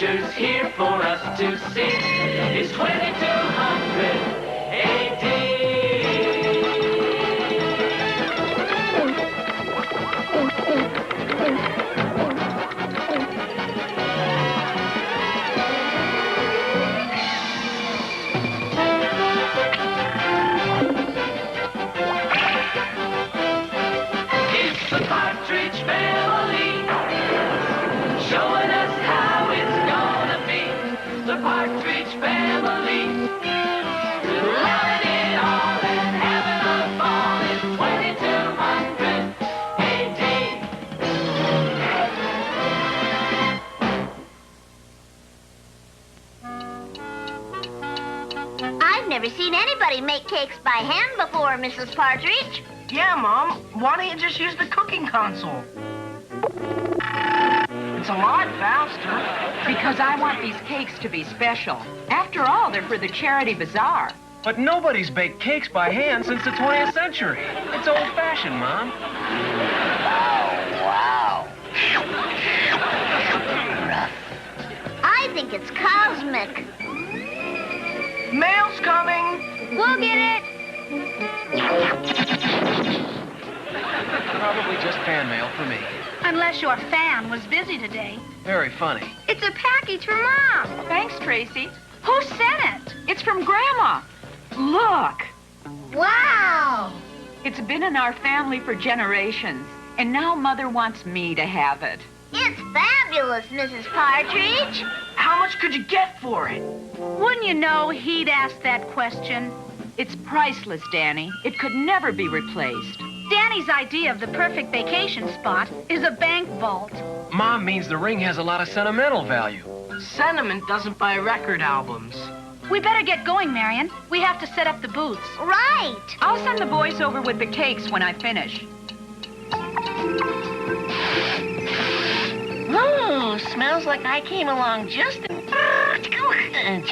adventures here for us to see. It's 2200 AD. It's the Partridge Family, showing us how it's gonna be. The Partridge Family, loving it all and having a ball in 2200 AD. I've never seen anybody make cakes by hand before, Mrs. Partridge. Yeah, Mom. Why don't you just use the cooking console? It's a lot faster. Because I want these cakes to be special. After all, they're for the charity bazaar. But nobody's baked cakes by hand since the 20th century. It's old-fashioned, Mom. Wow. I think it's cosmic. Mail's coming. We'll get it. Probably just fan mail for me. Unless your fan was busy today. Very funny. It's a package for Mom. Thanks, Tracy. Who sent it? It's from Grandma. Look, Wow. it's been in our family for generations, and now Mother wants me to have it. It's fabulous, Mrs. Partridge. How much could you get for it? Wouldn't you know he'd ask that question? It's priceless, Danny. It could never be replaced. Danny's idea of the perfect vacation spot is a bank vault. Mom means the ring has a lot of sentimental value. Sentiment doesn't buy record albums. We better get going, Marion. We have to set up the booths. Right. I'll send the boys over with the cakes when I finish. Oh, smells like I came along just in time.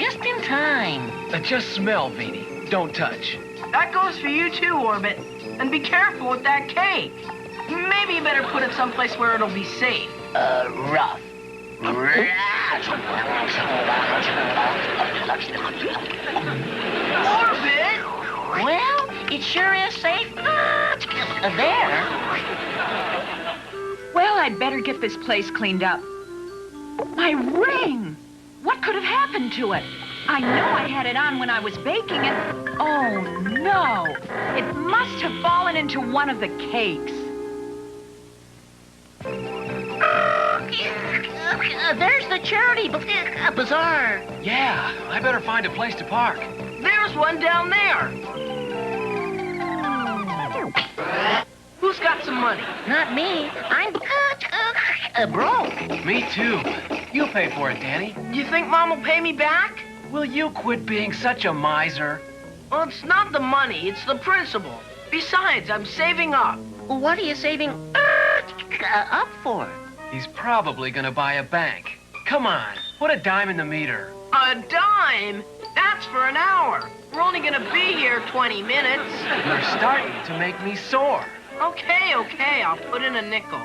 Just smell, Beanie. Don't touch. That goes for you too, Orbit. And be careful with that cake. Maybe you better put it someplace where it'll be safe. Rough. Orbit! Well, it sure is safe. There. Well, I'd better get this place cleaned up. My ring! What could have happened to it? I know I had it on when I was baking it. Oh, no. It must have fallen into one of the cakes. There's the charity bazaar. Yeah, I better find a place to park. There's one down there. Who's got some money? Not me. I'm broke. Me too. You pay for it, Danny. You think Mom will pay me back? Will you quit being such a miser? Well, it's not the money, it's the principle. Besides, I'm saving up. What are you saving up for? He's probably gonna buy a bank. Come on, put a dime in the meter. A dime? That's for an hour. We're only gonna be here 20 minutes. You're starting to make me sore. Okay, I'll put in a nickel.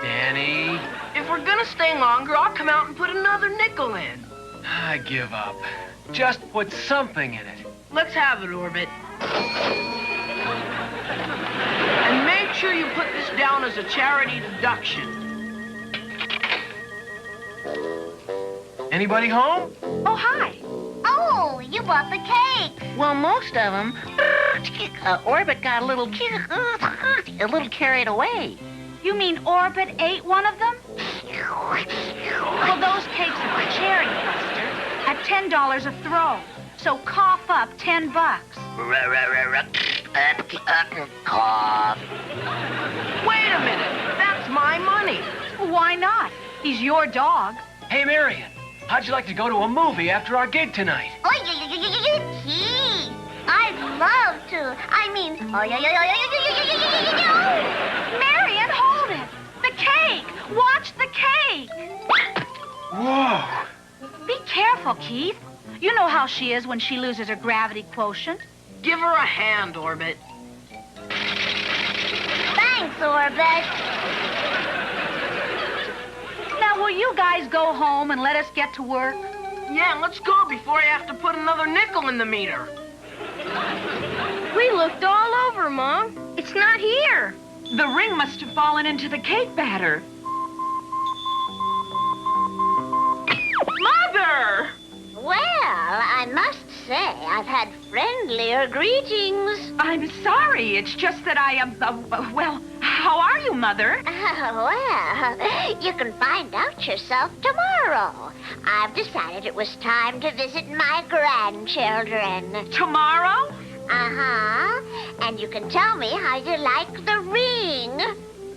Danny, If we're gonna stay longer, I'll come out and put another nickel in. I give up. Just put something in it. Let's have it, Orbit. And make sure you put this down as a charity deduction. Anybody home? Oh, hi. Oh, you bought the cake. Well, most of them. Orbit got a little carried away. You mean Orbit ate one of them? Well, those cakes are for charity, Buster. At $10 a throw. So cough up 10 bucks. Cough. Wait a minute, that's my money. Why not? He's your dog. Hey, Marion, how'd you like to go to a movie after our gig tonight? Gee, I'd love to. I mean, Marion, hold it. The cake. Watch the cake. Whoa! Be careful, Keith. You know how she is when she loses her gravity quotient. Give her a hand, Orbit. Thanks, Orbit. Now, will you guys go home and let us get to work? Yeah, let's go before I have to put another nickel in the meter. We looked all over, Mom. It's not here. The ring must have fallen into the cake batter. Mother! Well, I must say I've had friendlier greetings. I'm sorry. It's just that well, how are you, Mother? Well, you can find out yourself tomorrow. I've decided it was time to visit my grandchildren. Tomorrow? Uh-huh. And you can tell me how you like the ring.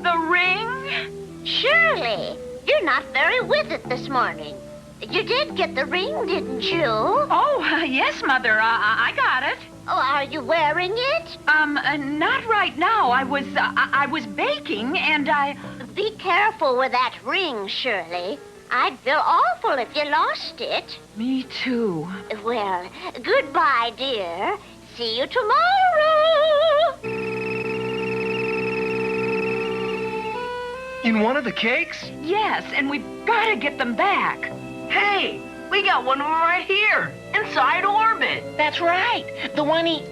The ring? Surely. You're not very with it this morning. You did get the ring, didn't you? Oh, yes, Mother. I got it. Oh, are you wearing it? Not right now. I was baking and I... Be careful with that ring, Shirley. I'd feel awful if you lost it. Me too. Well, goodbye, dear. See you tomorrow. In one of the cakes? Yes, and we've got to get them back. Hey, we got one of them right here, inside Orbit. That's right. The one he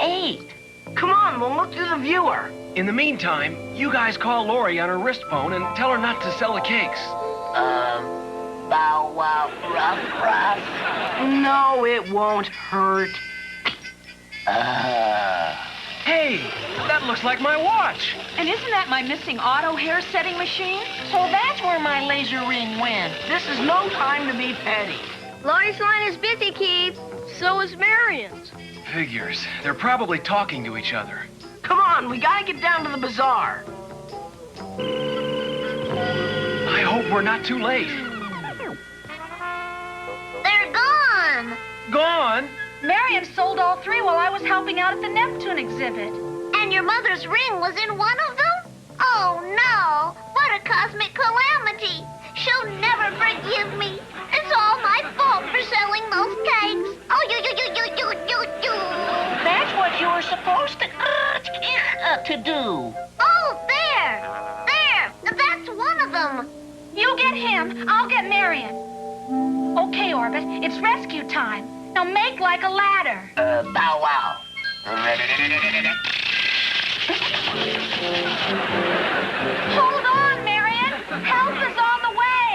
ate. Come on, we'll look through the viewer. In the meantime, you guys call Lori on her wrist phone and tell her not to sell the cakes. Bow wow, ruff. No, it won't hurt. Hey, that looks like my watch. And isn't that my missing auto hair setting machine? So that's where my laser ring went. This is no time to be petty. Lori's line is busy, Keith. So is Marion's. Figures. They're probably talking to each other. Come on, we gotta get down to the bazaar. I hope we're not too late. They're gone. Gone? Marion sold all three while I was helping out at the Neptune exhibit. And your mother's ring was in one of them? Oh, no. What a cosmic calamity. She'll never forgive me. It's all my fault for selling those cakes. Oh, you. That's what you were supposed to do. Oh, there. That's one of them. You get him, I'll get Marion. Okay, Orbit, it's rescue time. Now make like a ladder. Bow wow. Hold on, Marion. Help is on the way.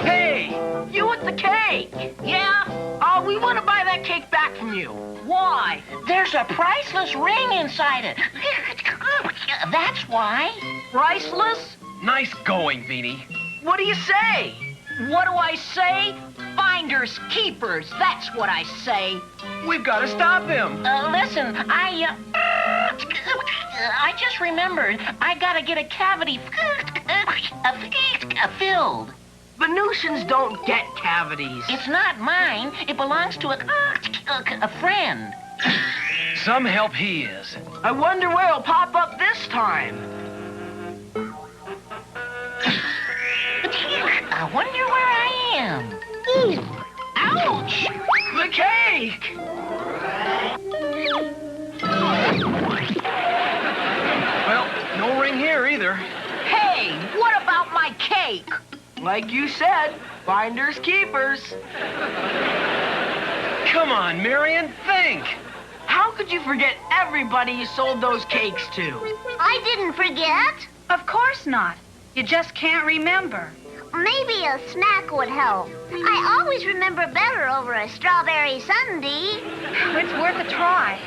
Hey, you with the cake. Yeah? We want to buy that cake back from you. Why? There's a priceless ring inside it. That's why. Priceless? Nice going, Beanie. What do you say? What do I say? Finders, keepers. That's what I say. We've got to stop him. Listen, I just remembered. I gotta get a cavity filled. Venusians don't get cavities. It's not mine. It belongs to a friend. Some help he is. I wonder where he'll pop up this time. I wonder where I am. Ouch! The cake! Well, no ring here either. Hey, what about my cake? Like you said, finders keepers. Come on, Marion, think. How could you forget everybody you sold those cakes to? I didn't forget. Of course not. You just can't remember. Maybe a snack would help. I always remember better over a strawberry sundae. It's worth a try.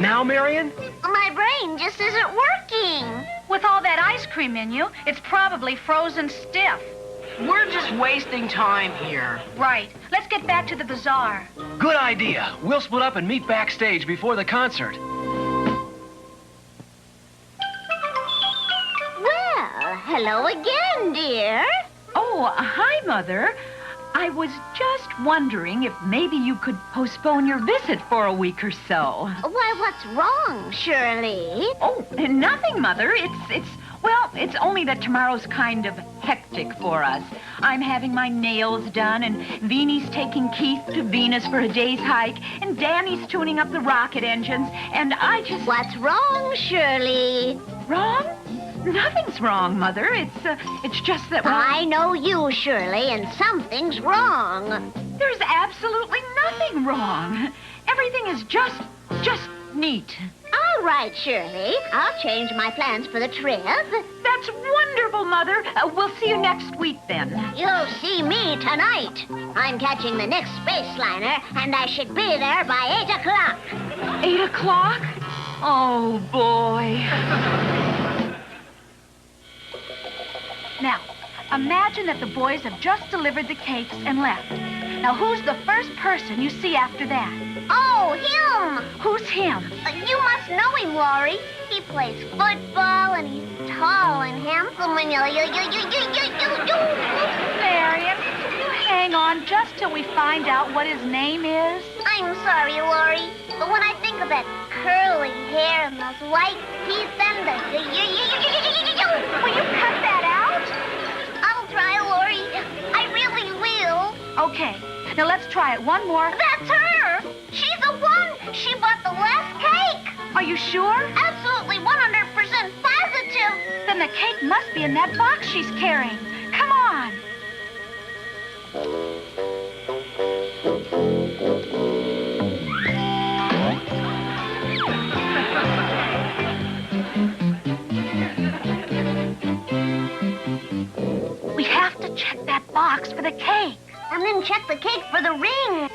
Now, Marion? My brain just isn't working. With all that ice cream in you, it's probably frozen stiff. We're just wasting time here. Right. Let's get back to the bazaar. Good idea. We'll split up and meet backstage before the concert. Well, hello again, dear. Oh, hi, Mother. I was just wondering if maybe you could postpone your visit for a week or so. Why, what's wrong, Shirley? Oh, nothing, Mother. It's only that tomorrow's kind of hectic for us. I'm having my nails done, and Veenie's taking Keith to Venus for a day's hike, and Danny's tuning up the rocket engines, and I just... What's wrong, Shirley? Wrong? Nothing's wrong, Mother. It's just that, well, I know you, Shirley, and something's wrong. there's absolutely nothing wrong. Everything is just neat. All right, Shirley. I'll change my plans for the trip. That's wonderful, Mother. We'll see you next week, then. You'll see me tonight. I'm catching the next space liner, and I should be there by 8 o'clock. 8 o'clock? Oh, boy. Now, imagine that the boys have just delivered the cakes and left. Now, who's the first person you see after that? Oh, him! Who's him? You must know him, Laurie. He plays football, and he's tall and handsome, and Marion, can you hang on just till we find out what his name is? I'm sorry, Laurie, but when I think of that curly hair and those white teeth and the... Will you cut that out? I'll try, Laurie. I really will. Okay, now let's try it one more. That's her! She's the one! She bought the last cake! Are you sure? Absolutely 100% positive! Then the cake must be in that box she's carrying. Come on. We have to check that box for the cake. And then check the cake for the ring.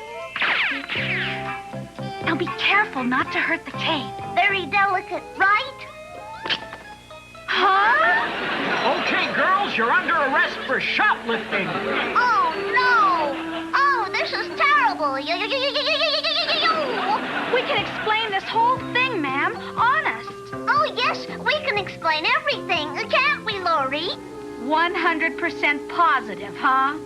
Now be careful not to hurt the cake. Very delicate, right? Huh? Okay, girls, you're under arrest for shoplifting. Oh, no! Oh, this is terrible! We can explain this whole thing, ma'am. Honest. Oh, yes, we can explain everything, can't we, Laurie? 100% positive, huh?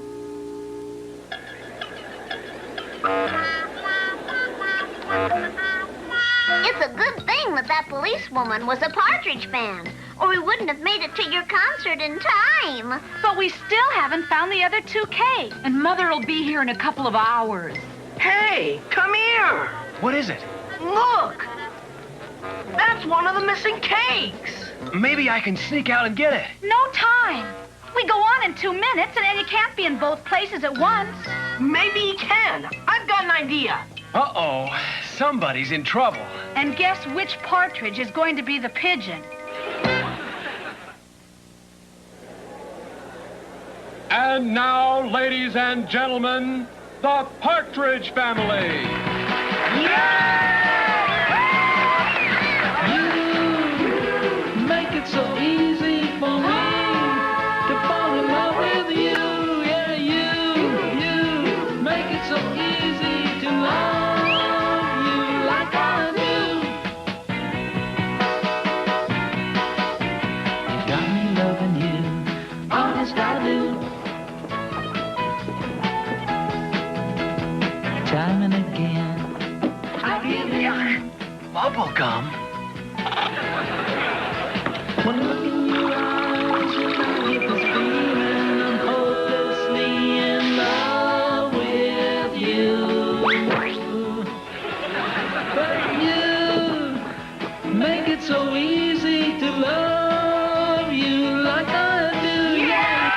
It's a good thing that policewoman was a Partridge fan, or we wouldn't have made it to your concert in time. But we still haven't found the other two cakes. And Mother'll be here in a couple of hours. Hey, come here. What is it? Look. That's one of the missing cakes. Maybe I can sneak out and get it. No time. We go on in 2 minutes, and you can't be in both places at once. Maybe he can. I've got an idea. Uh-oh. Somebody's in trouble. And guess which partridge is going to be the pigeon? And now, ladies and gentlemen, the Partridge Family. Make it so easy for me to fall in love with you. Yeah, you make it so easy to love you like I do. You got me loving you, honest I do. Time and again, I give you Bubble gum? one look in your eyes, you know get this feeling. I'm hopelessly in love with you. But you make it so easy to love you like I do. Yeah.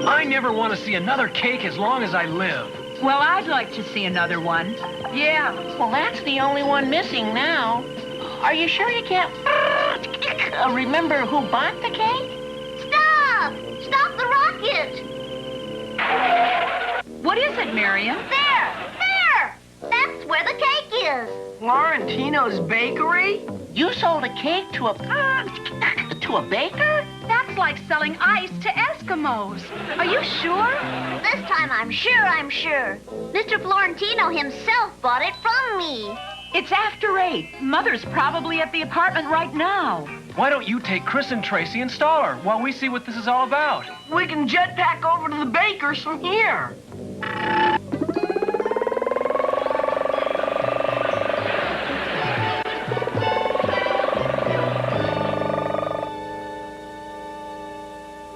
I never want to see another cake as long as I live. Well, I'd like to see another one. Yeah, well, that's the only one missing now. Are you sure you can't remember who bought the cake? Stop! Stop the rocket! What is it, Miriam? There! There! That's where the cake is. Florentino's Bakery? You sold a cake to a baker? That's like selling ice to Eskimos. Are you sure? This time I'm sure. Mr. Florentino himself bought it from me. It's after 8. Mother's probably at the apartment right now. Why don't you take Chris and Tracy and stall her while we see what this is all about? We can jetpack over to the baker's from here.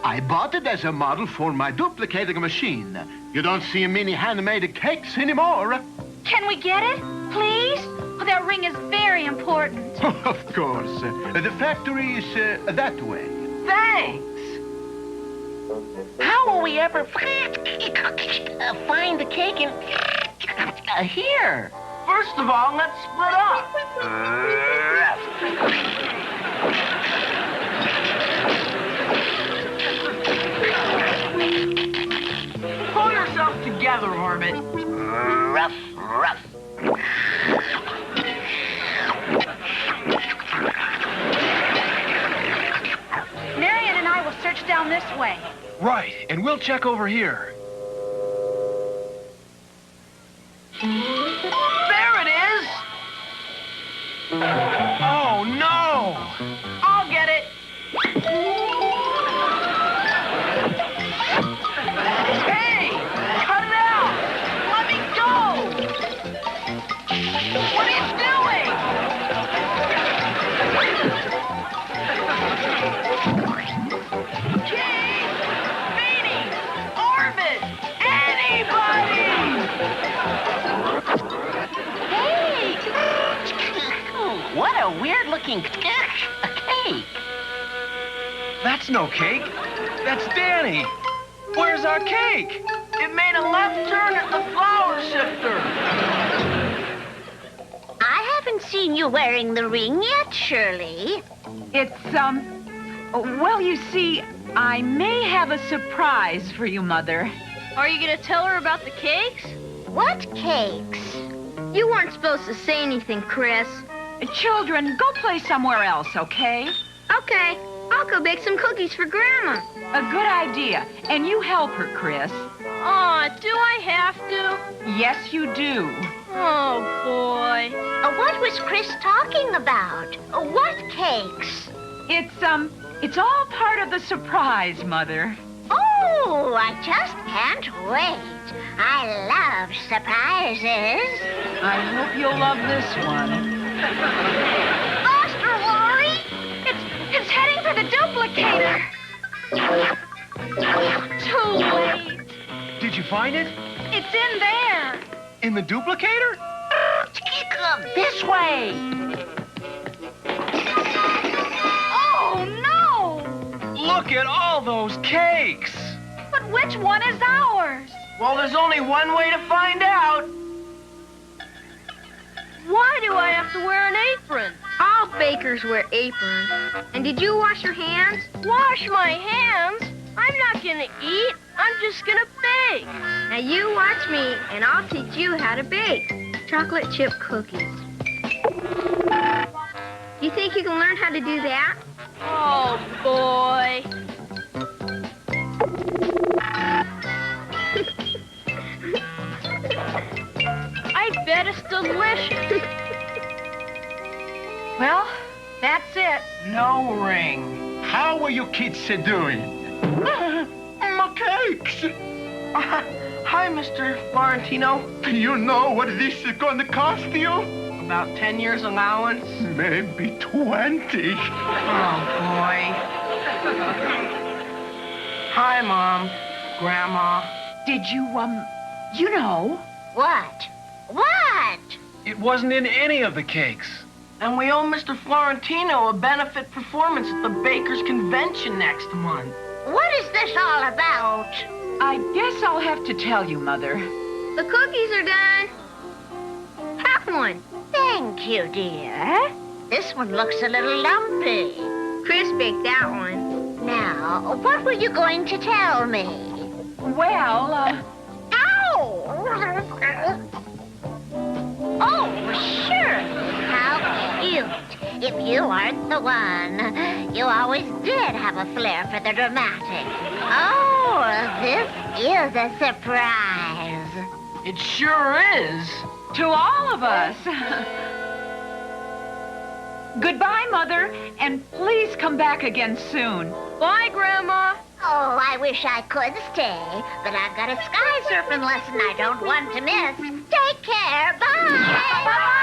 I bought it as a model for my duplicating machine. You don't see many handmade cakes anymore. Can we get it, please? Oh, that ring is very important. Of course. The factory is that way. Thanks. How will we ever find the cake in here? First of all, let's split up. Pull yourself together, Orbit. Rough, rough. Marion and I will search down this way. Right, and we'll check over here. There it is. Oh, no! I'll get it. Hey, cut it out. Let me go. What are you doing? Keith, Beanie, Orbit, anybody! Hey! What a weird-looking cake. That's no cake. That's Danny. Where's our cake? It made a left turn at the flour sifter. I haven't seen you wearing the ring yet, Shirley. It's, well, you see, I may have a surprise for you, Mother. Are you gonna tell her about the cakes? What cakes? You weren't supposed to say anything, Chris. Children, go play somewhere else, okay? Okay, I'll go bake some cookies for Grandma. A good idea. And you help her, Chris. Aw, do I have to? Yes, you do. Oh, boy. What was Chris talking about? What cakes? It's all part of the surprise, Mother. Oh, I just can't wait. I love surprises. I hope you'll love this one. Faster, Laurie! It's heading for the duplicator. Too late. Did you find it? It's in there. In the duplicator? This way. Oh, no! Look at all those cakes! But which one is ours? Well, there's only one way to find out. Why do I have to wear an apron? All bakers wear aprons. And did you wash your hands? Wash my hands? I'm not gonna eat. I'm just gonna bake. Now you watch me, and I'll teach you how to bake chocolate chip cookies. You think you can learn how to do that? Oh, boy. I bet it's delicious. Well, that's it. No ring. How are you kids doing? My cakes! Hi, Mr. Florentino. You know what this is going to cost you? About 10 years allowance. Maybe 20. Oh, boy. Hi, Mom. Grandma. Did you, you know? What? What? It wasn't in any of the cakes. And we owe Mr. Florentino a benefit performance at the Bakers Convention next month. What is this all about? I guess I'll have to tell you, Mother. The cookies are done. Have one. Thank you, dear. This one looks a little lumpy. Chris baked that one. Now, what were you going to tell me? Well, Ow! Oh, sure. How cute. If you aren't the one, you always did have a flair for the dramatic. Oh, this is a surprise. It sure is. to all of us. Goodbye, Mother, and please come back again soon. Bye, Grandma. Oh, I wish I could stay, but I've got a sky surfing lesson I don't want to miss. Take care. Bye.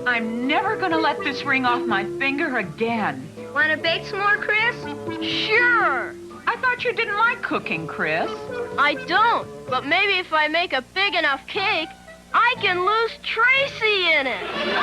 I'm never gonna let this ring off my finger again. Want to bake some more, Chris? Sure. thought you didn't like cooking, Chris. I don't, but maybe if I make a big enough cake, I can lose Tracy in it.